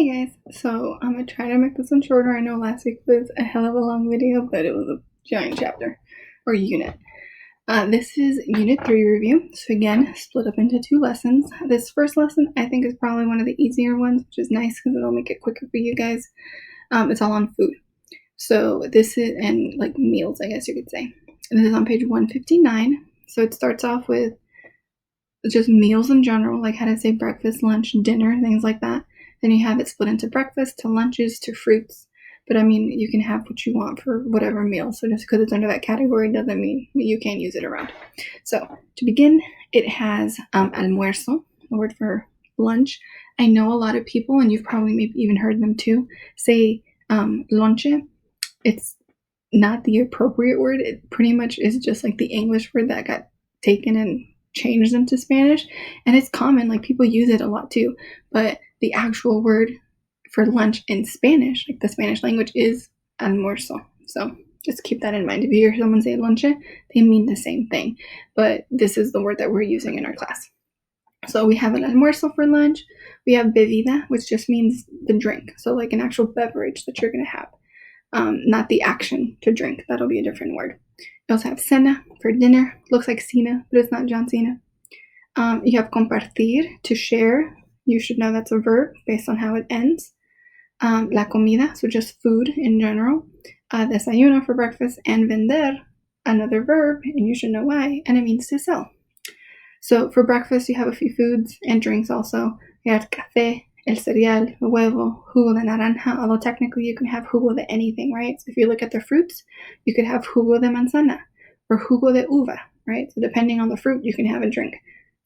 Hey guys, so I'm gonna try to make this one shorter. I know last week was a hell of a long video, but it was a giant chapter or unit. This is Unit 3 review. So again, split up into 2 lessons. This first lesson I think is probably one of the easier ones, which is nice because it'll make it quicker for you guys. It's all on food. So this is, and like meals, I guess you could say. And this is on page 159. So it starts off with just meals in general, like how to say breakfast, lunch, dinner, things like that. Then you have it split into breakfast, to lunches, to fruits. But I mean, you can have what you want for whatever meal. So just because it's under that category doesn't mean you can't use it around. So to begin, it has almuerzo, the word for lunch. I know a lot of people, and you've probably maybe even heard them too, say lonche. It's not the appropriate word. It pretty much is just like the English word that got taken and changed into Spanish, and it's common, like people use it a lot too, but the actual word for lunch in Spanish, like the Spanish language, is almuerzo. So just keep that in mind. If you hear someone say lonche, they mean the same thing, but this is the word that we're using in our class. So we have an almuerzo for lunch. We have bebida, which just means the drink, so like an actual beverage that you're going to have, not the action to drink. That'll be a different word. You also have cena for dinner. Looks like Cena, but it's not John Cena. You have compartir, to share. You should know that's a verb based on how it ends. La comida, so just food in general. Desayuno for breakfast. And vender, another verb, and you should know why, and it means to sell. So for breakfast, you have a few foods and drinks also. You have café, el cereal, huevo, jugo de naranja, although technically you can have jugo de anything, right? So if you look at the fruits, you could have jugo de manzana or jugo de uva, right? So depending on the fruit, you can have a drink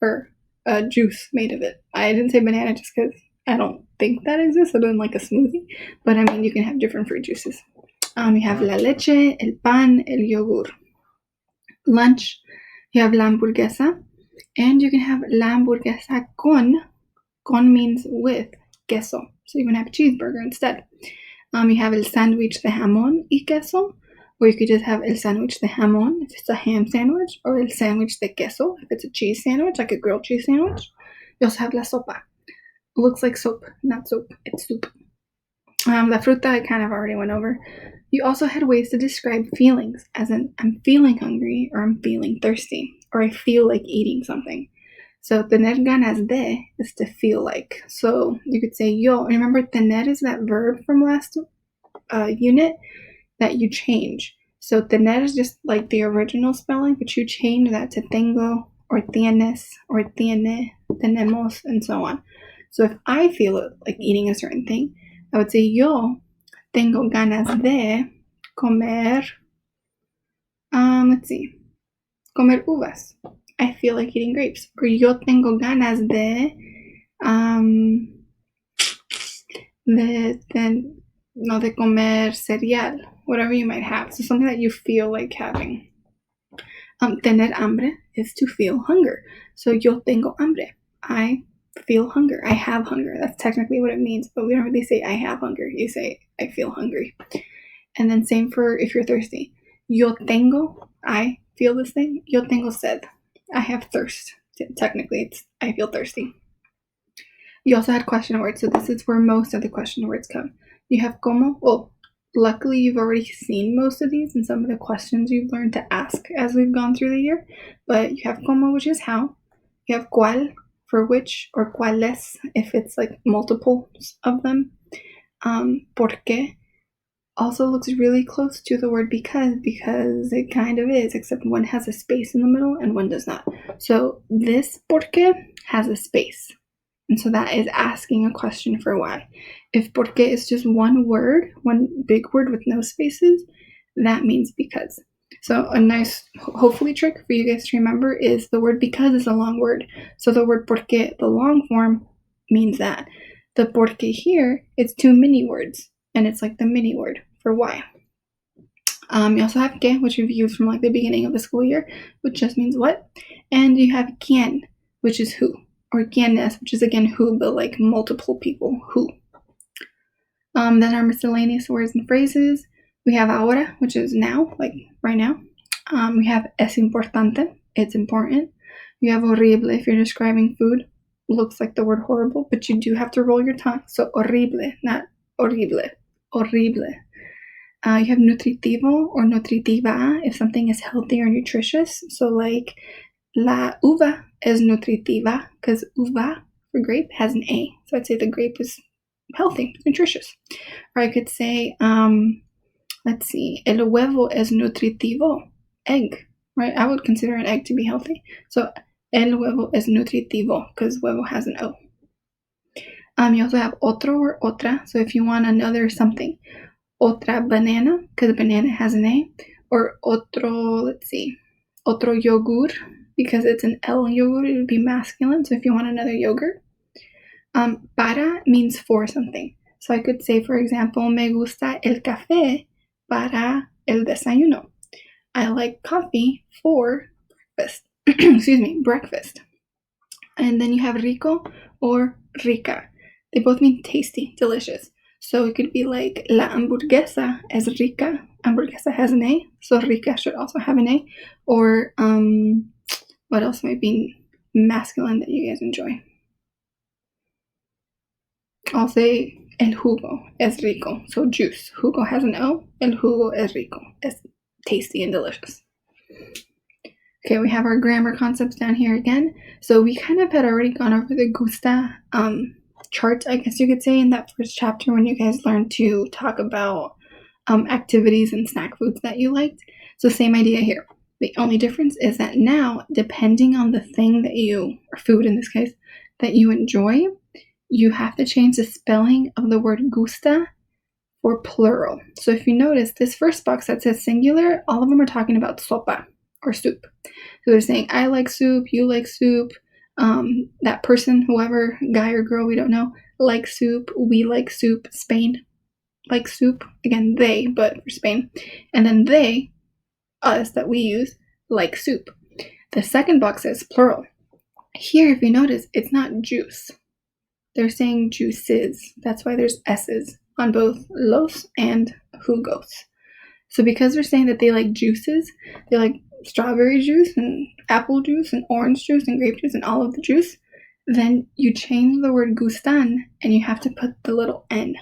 or a juice made of it. I didn't say banana just because I don't think that exists other than like a smoothie, but I mean, you can have different fruit juices. You have la leche, el pan, el yogur. Lunch, you have la hamburguesa, and you can have la hamburguesa con means with queso. So you can have a cheeseburger instead. You have el sándwich de jamón y queso, or you could just have el sándwich de jamón if it's a ham sandwich, or el sándwich de queso if it's a cheese sandwich, like a grilled cheese sandwich. You also have la sopa. It looks like soap, not soup. It's soup. La fruta I kind of already went over. You also had ways to describe feelings, as in I'm feeling hungry, or I'm feeling thirsty, or I feel like eating something. So tener ganas de is to feel like. So you could say yo. Remember, tener is that verb from last unit that you change. So tener is just like the original spelling, but you change that to tengo or tienes or tiene, tenemos, and so on. So if I feel like eating a certain thing, I would say yo tengo ganas de comer, comer uvas. I feel like eating grapes. Or yo tengo ganas de comer cereal, whatever you might have. So something that you feel like having. Tener hambre is to feel hunger. So yo tengo hambre. I feel hunger. I have hunger. That's technically what it means, but we don't really say I have hunger. You say I feel hungry. And then same for if you're thirsty. Yo tengo, I feel this thing. Yo tengo sed. I have thirst. Technically, it's I feel thirsty. You also had question words, so this is where most of the question words come. You have como. Well, luckily you've already seen most of these and some of the questions you've learned to ask as we've gone through the year. But you have como, which is how. You have cuál for which, or cuáles if it's like multiples of them. Por qué also looks really close to the word because it kind of is, except one has a space in the middle and one does not. So this por qué has a space. And so that is asking a question for why. If por qué is just one word, one big word with no spaces, that means because. So a nice, hopefully, trick for you guys to remember is the word because is a long word. So the word por qué, the long form, means that. The por qué here, it's 2 mini words, and it's like the mini word for why. You also have que, which you've used from like the beginning of the school year, which just means what. And you have quién, which is who. Or quiénes, which is again who, but like multiple people, who. Then our miscellaneous words and phrases. We have ahora, which is now, like right now. We have es importante, it's important. You have horrible if you're describing food. looks like the word horrible, but you do have to roll your tongue. So horrible, not horrible. Horrible. You have nutritivo or nutritiva if something is healthy or nutritious. So like la uva is nutritiva because uva for grape has an A. So I'd say the grape is healthy, nutritious. Or I could say, let's see, el huevo es nutritivo, egg, right? I would consider an egg to be healthy. So el huevo es nutritivo because huevo has an O. You also have otro or otra. So if you want another something, otra banana because banana has an A. Or otro, let's see, otro yogur because it's an L yogurt, it would be masculine. So if you want another yogurt. Para means for something. So I could say, for example, me gusta el café para el desayuno. I like coffee for breakfast. Excuse me, breakfast. And then you have rico or rica. They both mean tasty, delicious. So it could be like la hamburguesa es rica. Hamburguesa has an A, so rica should also have an A. Or what else might be masculine that you guys enjoy? I'll say el jugo es rico. So juice. Jugo has an O. El jugo es rico. It's tasty and delicious. Okay, we have our grammar concepts down here again. So we kind of had already gone over the gusta chart, I guess you could say, in that first chapter when you guys learned to talk about activities and snack foods that you liked. So same idea here. The only difference is that now, depending on the thing that you, or food in this case, that you enjoy, you have to change the spelling of the word gusta for plural. So if you notice, this first box that says singular, all of them are talking about sopa or soup. So they're saying, I like soup, you like soup, that person, whoever, guy or girl, we don't know, likes soup, we like soup, Spain likes soup. Again, they, but for Spain. And then they, us, that we use, like soup. The second box says plural. Here, if you notice, it's not juice. They're saying juices. That's why there's S's on both los and jugos. So because they're saying that they like juices, they like strawberry juice and apple juice and orange juice and grape juice and all of the juice, then you change the word gustan and you have to put the little N.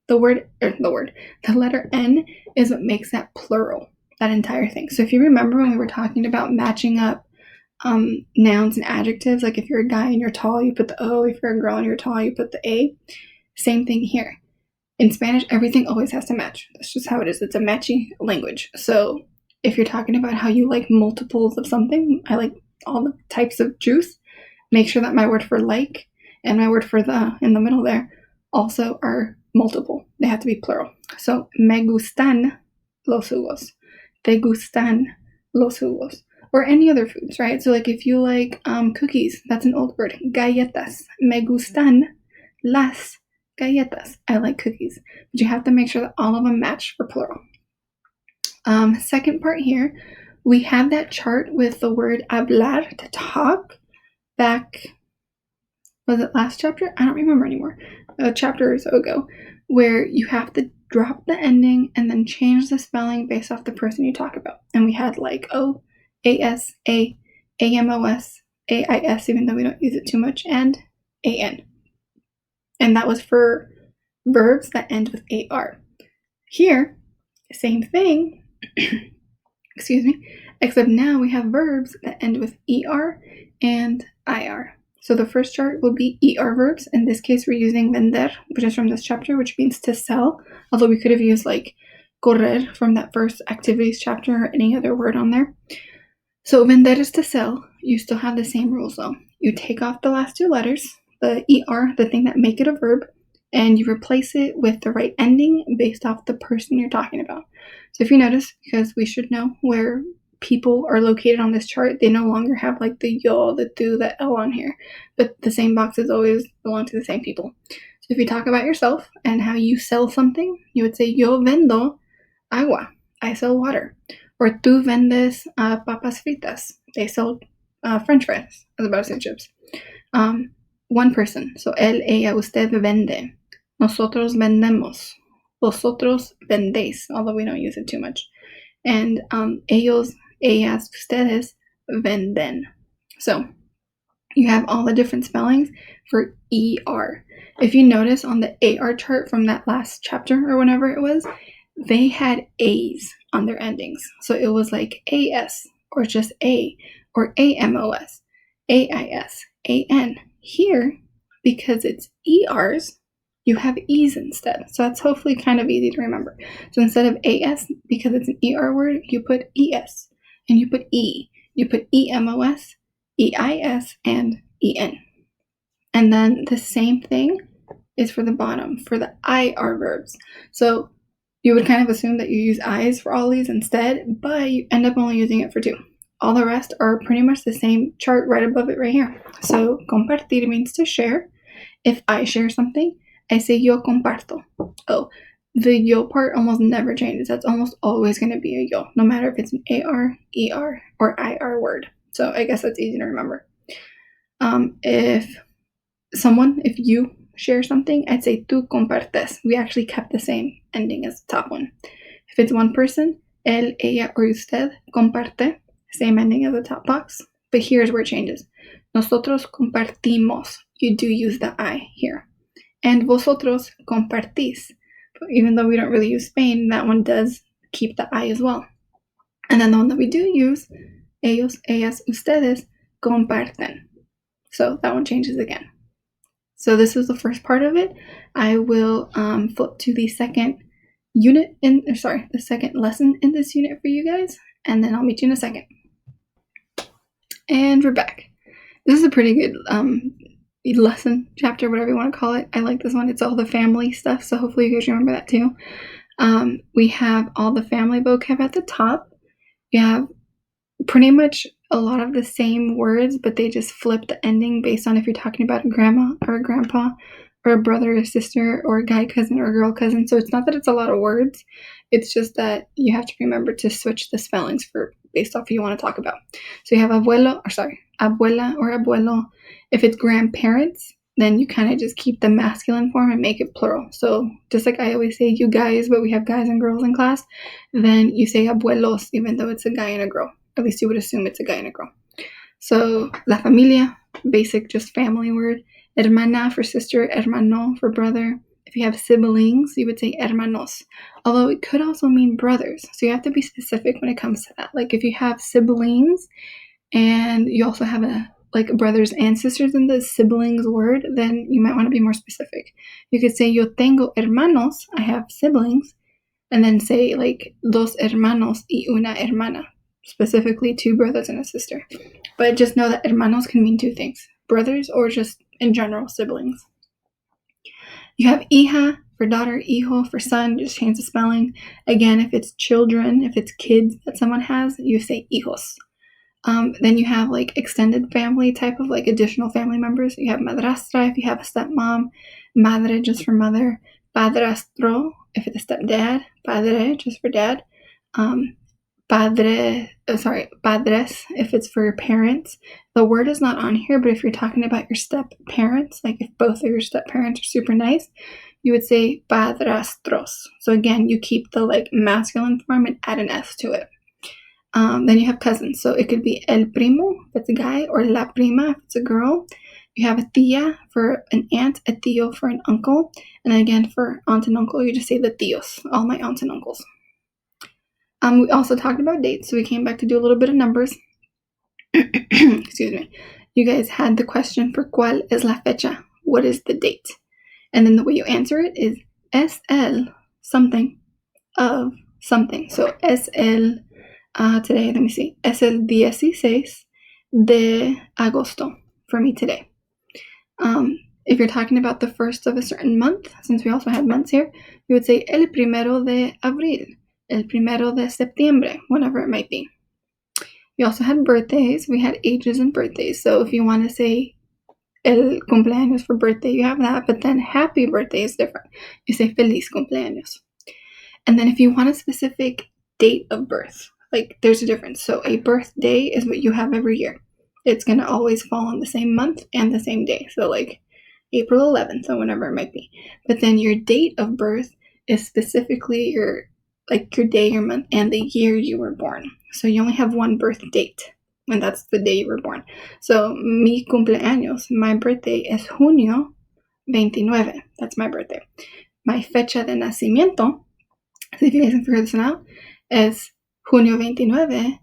The letter N is what makes that plural, that entire thing. So if you remember when we were talking about matching up nouns and adjectives, like if you're a guy and you're tall, you put the O. If you're a girl and you're tall, you put the A. Same thing here. In Spanish, everything always has to match. That's just how it is. It's a matchy language. So if you're talking about how you like multiples of something, I like all the types of juice, make sure that my word for like and my word for the in the middle there also are multiple. They have to be plural. So me gustan los jugos. Te gustan los jugos. Or any other foods, right? So like if you like cookies, that's an old word. Galletas. Me gustan las galletas. I like cookies. But you have to make sure that all of them match for plural. Second part here, we have that chart with the word hablar, to talk, back, was it last chapter? I don't remember anymore. A chapter or so ago, where you have to drop the ending and then change the spelling based off the person you talk about. And we had like O, A-S, A, A-M-O-S, A-I-S, even though we don't use it too much, and A-N. And that was for verbs that end with A-R. Here, same thing, excuse me, except now we have verbs that end with ER and IR. So the first chart will be ER verbs. In this case, we're using vender, which is from this chapter, which means to sell, although we could have used like correr from that first activities chapter or any other word on there. So vender is to sell. You still have the same rules though. You take off the last two letters, the ER, the thing that make it a verb, and you replace it with the right ending based off the person you're talking about. So if you notice, because we should know where people are located on this chart, they no longer have like the yo, the tu, the L on here, but the same boxes always belong to the same people. So if you talk about yourself and how you sell something, you would say yo vendo agua, I sell water. Or tú vendes papas fritas, they sell french fries. I was about to say chips. One person, so él, ella, usted vende. Nosotros vendemos. Vosotros vendéis, although we don't use it too much. And ellos, ellas, ustedes venden. So you have all the different spellings for ER. If you notice on the AR chart from that last chapter or whenever it was, they had A's on their endings. So it was like AS or just A or AMOS, AIS, AN. Here, because it's ERs, you have E's instead. So that's hopefully kind of easy to remember. So instead of AS, because it's an ER word, you put ES, and you put E, you put EMOS, EIS, and EN. And then the same thing is for the bottom, for the IR verbs. So you would kind of assume that you use I's for all these instead, but you end up only using it for 2. All the rest are pretty much the same chart right above it right here. So compartir means to share. If I share something, I say yo comparto. Oh, the yo part almost never changes. That's almost always going to be a yo, no matter if it's an AR, ER, or IR word. So I guess that's easy to remember. If you share something, I'd say tú compartes. We actually kept the same ending as the top one. If it's one person, él, ella, or usted comparte, same ending as the top box. But here's where it changes. Nosotros compartimos. You do use the I here. And vosotros compartís. Even though we don't really use Spain, that one does keep the I as well. And then the one that we do use, ellos, ellas, ustedes, comparten. So that one changes again. So this is the first part of it. I will flip to the second the second lesson in this unit for you guys, and then I'll meet you in a second. And we're back. This is a pretty good lesson, chapter, whatever you want to call it. I like this one. It's all the family stuff, so hopefully you guys remember that too. We have all the family vocab at the top. You have pretty much a lot of the same words, but they just flip the ending based on if you're talking about a grandma or a grandpa or a brother or sister or a guy cousin or a girl cousin. So it's not that it's a lot of words. It's just that you have to remember to switch the spellings for based off who you want to talk about. So you have abuela or abuelo. If it's grandparents, then you kind of just keep the masculine form and make it plural. So just like I always say you guys, but we have guys and girls in class, then you say abuelos even though it's a guy and a girl. At least you would assume it's a guy and a girl. So la familia, basic just family word. Hermana for sister, hermano for brother. If you have siblings, you would say hermanos. Although it could also mean brothers. So you have to be specific when it comes to that. Like if you have siblings and you also have brothers and sisters in the siblings word, then you might want to be more specific. You could say yo tengo hermanos, I have siblings, and then say like dos hermanos y una hermana. Specifically 2 brothers and a sister. But just know that hermanos can mean 2 things. Brothers or just in general siblings. You have hija for daughter, hijo for son, just change the spelling. Again, if it's children, if it's kids that someone has, you say hijos. Then you have like extended family type of like additional family members. You have madrastra if you have a stepmom, madre just for mother, padrastro if it's a stepdad, padre just for dad, padres if it's for your parents. The word is not on here, but if you're talking about your step parents, like if both of your step parents are super nice, you would say padrastros. So again, you keep the like masculine form and add an S to it. Then you have cousins. So it could be el primo if it's a guy, or la prima if it's a girl. You have a tía for an aunt, a tío for an uncle, and then again for aunt and uncle, you just say the tíos, all my aunts and uncles. We also talked about dates, so we came back to do a little bit of numbers. Excuse me. You guys had the question for ¿cuál es la fecha? What is the date? And then the way you answer it is es el something of something. So es el, today, let me see, es el 16 de agosto for me today. If you're talking about the first of a certain month, since we also had months here, you would say el primero de abril. El primero de septiembre, whatever it might be. We also had birthdays. We had ages and birthdays. So if you want to say el cumpleaños for birthday, you have that. But then happy birthday is different. You say feliz cumpleaños. And then if you want a specific date of birth, like there's a difference. So a birthday is what you have every year. It's going to always fall on the same month and the same day. So like April 11th or whenever it might be. But then your date of birth is specifically your day, your month, and the year you were born. So you only have one birth date. and that's the day you were born. So, mi cumpleaños, my birthday is junio 29. That's my birthday. My fecha de nacimiento, so if you guys can figure this one out, is junio 29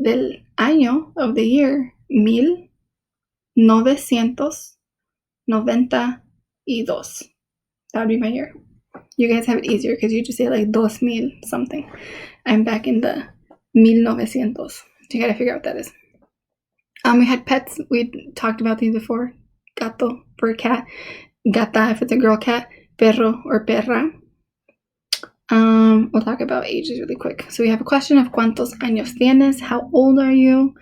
del año of the year 1992. That would be my year. You guys have it easier because you just say like 2000 something. I'm back in the 1900. So you gotta figure out what that is. We had pets. We talked about these before. Gato for a cat. Gata if it's a girl cat. Perro or perra. We'll talk about ages really quick. So we have a question of ¿cuántos años tienes? How old are you?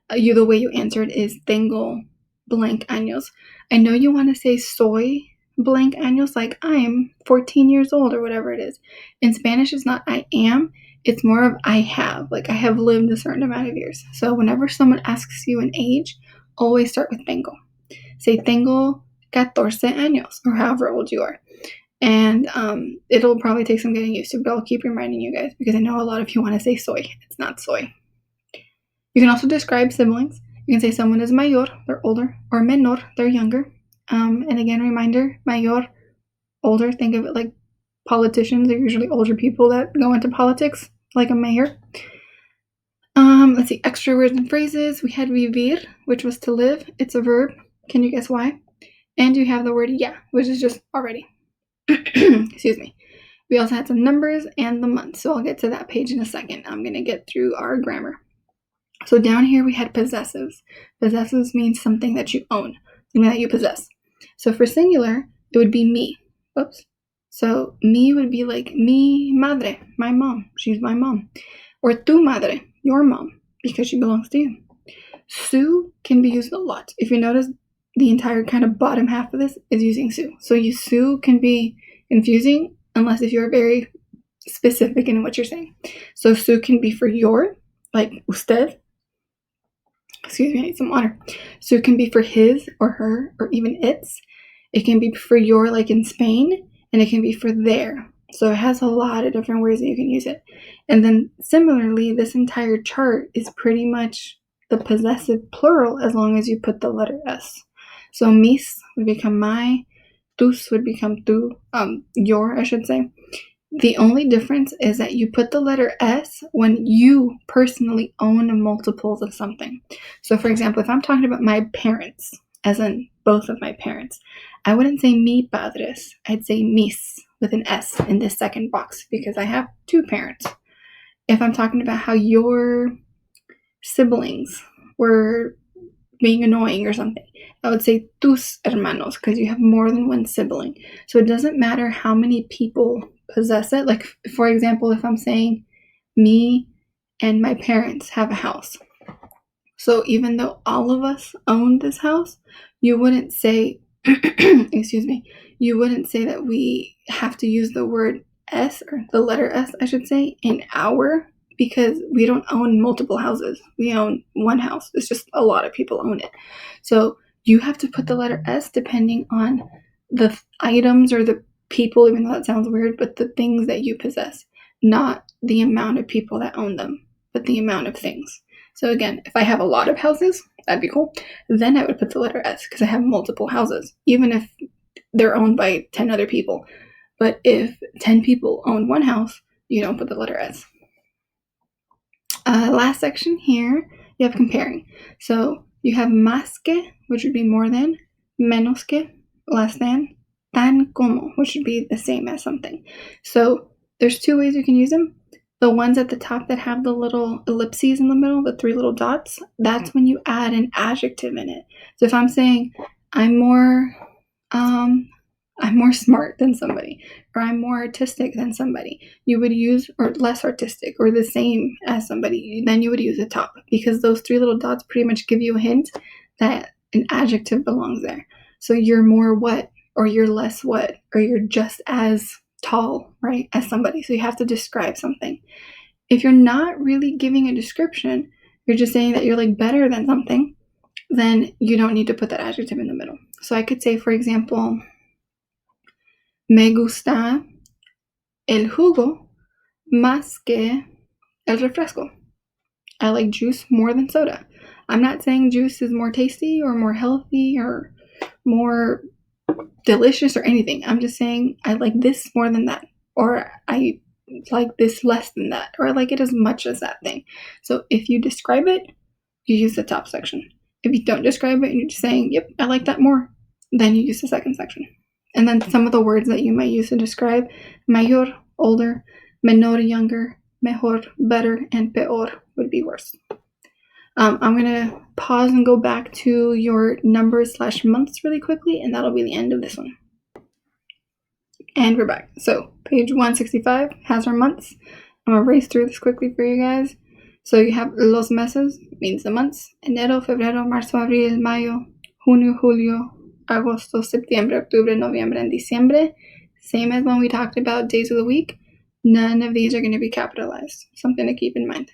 The way you answered is tengo blank años. I know you want to say soy blank años, like I'm 14 years old or whatever it is. In Spanish, it's not I am. It's more of I have. Like I have lived a certain amount of years. So whenever someone asks you an age, always start with tengo. Say tengo 14 años or however old you are. And it'll probably take some getting used to, but I'll keep reminding you guys because I know a lot of you want to say soy. It's not soy. You can also describe siblings. You can say someone is mayor, they're older, or menor, they're younger. And again, reminder, mayor, older, think of it like politicians. They're usually older people that go into politics, like a mayor. Let's see, extra words and phrases. We had vivir, which was to live. It's a verb. Can you guess why? And you have the word ya, which is just already. Excuse me. We also had some numbers and the month, so I'll get to that page in a second. I'm going to get through our grammar. So down here we had possessives. Possessives means something that you own, something that you possess. So for singular, it would be me. Oops. So me would be like mi madre, my mom. She's my mom. Or tu madre, your mom, because she belongs to you. Su can be used a lot. If you notice, the entire kind of bottom half of this is using su. So su can be confusing unless if you're very specific in what you're saying. So su can be for your, like usted. Excuse me, I need some water. So it can be for his or her or even its. It can be for your, like in Spain, and it can be for their. So it has a lot of different ways that you can use it. And then similarly, this entire chart is pretty much the possessive plural as long as you put the letter S. So mis would become my, tus would become tu, your, I should say. The only difference is that you put the letter S when you personally own multiples of something. So for example, if I'm talking about my parents, as in both of my parents, I wouldn't say mi padres, I'd say mis with an S in this second box because I have two parents. If I'm talking about how your siblings were being annoying or something, I would say tus hermanos because you have more than one sibling. So it doesn't matter how many people possess it. Like, for example, if I'm saying me and my parents have a house. So even though all of us own this house, you wouldn't say, excuse me, you wouldn't say that we have to use the word S, or the letter S, I should say, in our, because we don't own multiple houses. We own one house. It's just a lot of people own it. So you have to put the letter S depending on the items or the people, even though that sounds weird, but the things that you possess, not the amount of people that own them, but the amount of things. So again, if I have a lot of houses, that'd be cool. Then I would put the letter S because I have multiple houses, even if they're owned by 10 other people. But if 10 people own one house, you don't put the letter S. Last section here, you have comparing. So you have más que, which would be more than, menos que, less than, tan como, which would be the same as something. So there's two ways you can use them. The ones at the top that have the little ellipses in the middle, the three little dots, that's when you add an adjective in it. So if I'm saying I'm more smart than somebody, or I'm more artistic than somebody, you would use, or less artistic, or the same as somebody, then you would use the top, because those three little dots pretty much give you a hint that an adjective belongs there. So you're more what, or you're less what, or you're just as tall, right, as somebody. So you have to describe something. If you're not really giving a description, you're just saying that you're like better than something, then you don't need to put that adjective in the middle. So I could say, for example, me gusta el jugo más que el refresco. I like juice more than soda. I'm not saying juice is more tasty or more healthy or more delicious or anything. I'm just saying I like this more than that, or I like this less than that, or I like it as much as that thing. So if you describe it, you use the top section. If you don't describe it and you're just saying, yep, I like that more, then you use the second section. And then some of the words that you might use to describe: mayor, older; menor, younger; mejor, better; and peor would be worse. I'm going to pause and go back to your numbers/months really quickly, and that'll be the end of this one. And we're back. So page 165 has our months. I'm going to race through this quickly for you guys. So you have los meses, means the months: enero, febrero, marzo, abril, mayo, junio, julio, agosto, septiembre, octubre, noviembre, and diciembre. Same as when we talked about days of the week. None of these are going to be capitalized. Something to keep in mind.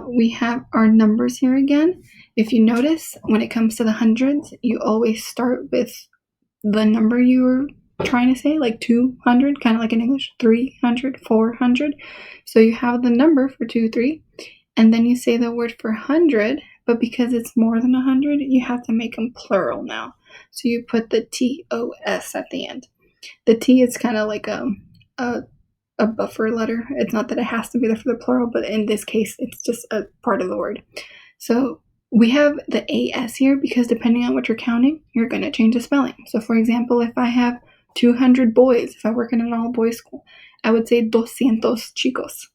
We have our numbers here again. If you notice, when it comes to the hundreds, you always start with the number you were trying to say, like 200, kind of like in English, 300, 400. So you have the number for 2, 3, and then you say the word for 100, but because it's more than 100, you have to make them plural now. So you put the TOS at the end. The T is kind of like a buffer letter. It's not that it has to be there for the plural, but in this case, it's just a part of the word. So we have the AS here because depending on what you're counting, you're going to change the spelling. So for example, if I have 200 boys, if I work in an all-boys school, I would say 200 chicos.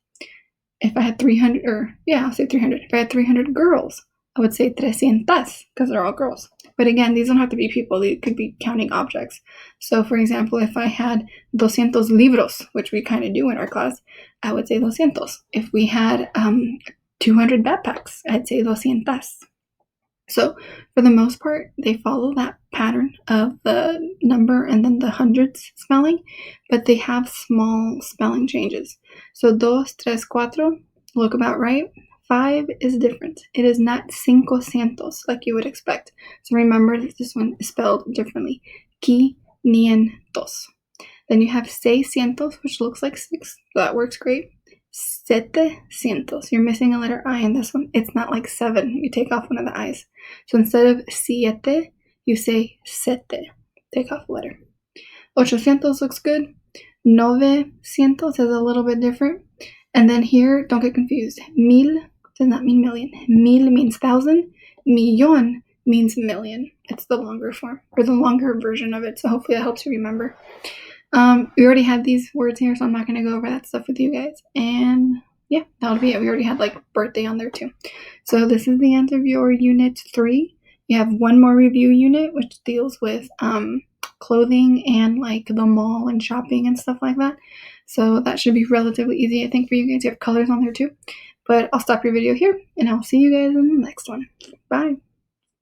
If I had 300, I'll say 300. If I had 300 girls, I would say 300 because they're all girls. But again, these don't have to be people. They could be counting objects. So for example, if I had 200 libros, which we kind of do in our class, I would say 200. If we had 200 backpacks, I'd say 200. So for the most part, they follow that pattern of the number and then the hundreds spelling, but they have small spelling changes. So 2, 3, 4, look about right. 5 is different. It is not 500 like you would expect. So remember that this one is spelled differently. 500. Then you have 600, which looks like 6. So that works great. 700. You're missing a letter I in this one. It's not like 7. You take off one of the I's. So instead of siete, you say sete. Take off a letter. 800 looks good. 900 is a little bit different. And then here, don't get confused. 1000 does not mean million. Mil means 1,000. Millón means million. It's the longer form, or the longer version of it. So hopefully that helps you remember. We already had these words here, so I'm not going to go over that stuff with you guys. And yeah, that'll be it. We already had like birthday on there too. So this is the end of your unit 3. You have one more review unit, which deals with clothing and like the mall and shopping and stuff like that. So that should be relatively easy, I think, for you guys. You have colors on there too. But I'll stop your video here, and I'll see you guys in the next one. Bye.